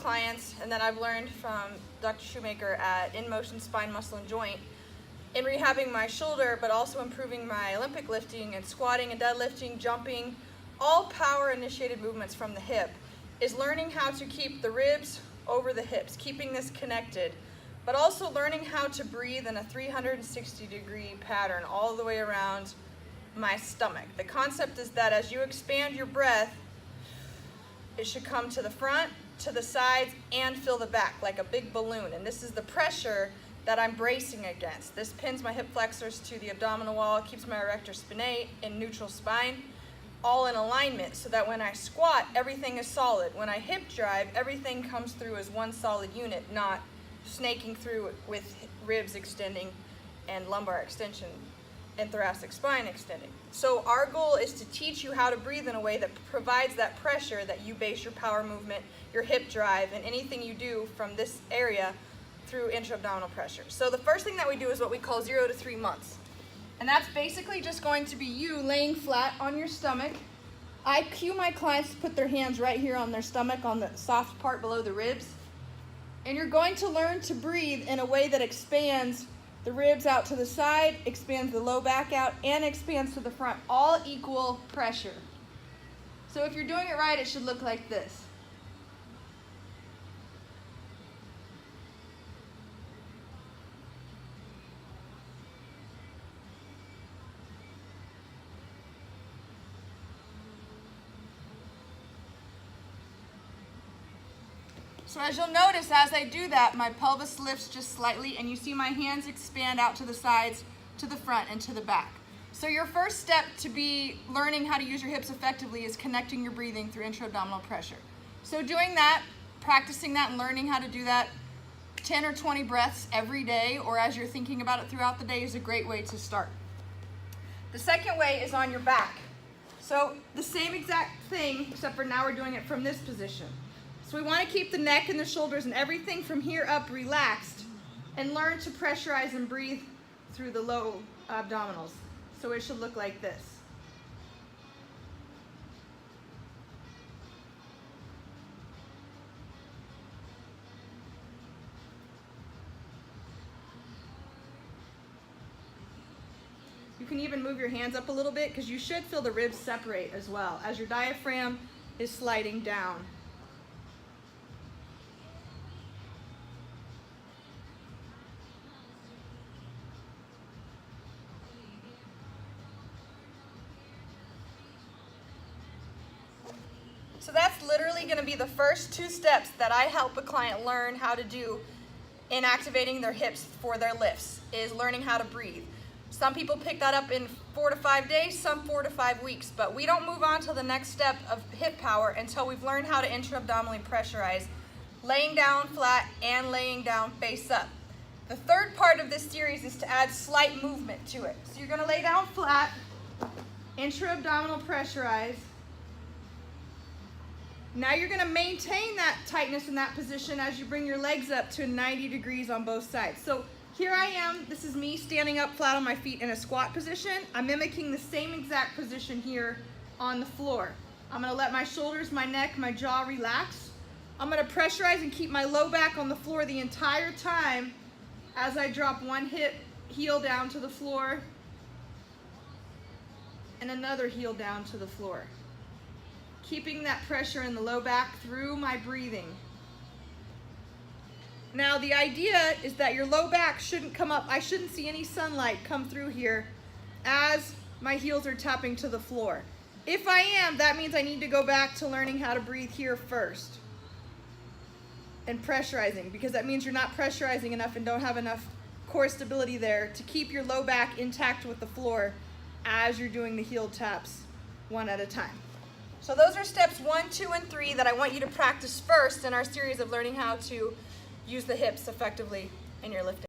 clients and that I've learned from Dr. Shoemaker at In Motion Spine, Muscle, and Joint in rehabbing my shoulder, but also improving my Olympic lifting and squatting and deadlifting, jumping, all power-initiated movements from the hip, is learning how to keep the ribs over the hips, keeping this connected, but also learning how to breathe in a 360-degree pattern all the way around my stomach. The concept is that as you expand your breath, it should come to the front, to the sides, and fill the back like a big balloon. And this is the pressure that I'm bracing against. This pins my hip flexors to the abdominal wall, keeps my erector spinae in neutral spine, all in alignment, so that when I squat, everything is solid. When I hip drive, everything comes through as one solid unit, not snaking through with ribs extending and lumbar extension and thoracic spine extending. So our goal is to teach you how to breathe in a way that provides that pressure that you base your power movement, your hip drive, and anything you do from this area through intra-abdominal pressure. So the first thing that we do is what we call 0 to 3 months. And that's basically just going to be you laying flat on your stomach. I cue my clients to put their hands right here on their stomach, on the soft part below the ribs. And you're going to learn to breathe in a way that expands the ribs out to the side, expands the low back out, and expands to the front, all equal pressure. So if you're doing it right, it should look like this. So as you'll notice, as I do that, my pelvis lifts just slightly, and you see my hands expand out to the sides, to the front, and to the back. So your first step to be learning how to use your hips effectively is connecting your breathing through intra-abdominal pressure. So doing that, practicing that and learning how to do that 10 or 20 breaths every day, or as you're thinking about it throughout the day, is a great way to start. The second way is on your back. So the same exact thing, except for now we're doing it from this position. So we want to keep the neck and the shoulders and everything from here up relaxed and learn to pressurize and breathe through the low abdominals. So it should look like this. You can even move your hands up a little bit because you should feel the ribs separate as well as your diaphragm is sliding down. So that's literally going to be the first 2 steps that I help a client learn how to do in activating their hips for their lifts, is learning how to breathe. Some people pick that up in 4 to 5 days, some 4 to 5 weeks, but we don't move on to the next step of hip power until we've learned how to intra-abdominally pressurize, laying down flat and laying down face up. The third part of this series is to add slight movement to it. So you're going to lay down flat, intra-abdominal pressurize. Now you're going to maintain that tightness in that position as you bring your legs up to 90 degrees on both sides. So here I am, this is me standing up flat on my feet in a squat position. I'm mimicking the same exact position here on the floor. I'm going to let my shoulders, my neck, my jaw relax. I'm going to pressurize and keep my low back on the floor the entire time as I drop one heel down to the floor and another heel down to the floor. Keeping that pressure in the low back through my breathing. Now the idea is that your low back shouldn't come up. I shouldn't see any sunlight come through here as my heels are tapping to the floor. If I am, that means I need to go back to learning how to breathe here first and pressurizing, because that means you're not pressurizing enough and don't have enough core stability there to keep your low back intact with the floor as you're doing the heel taps one at a time. So those are steps 1, 2, and 3 that I want you to practice first in our series of learning how to use the hips effectively in your lifting.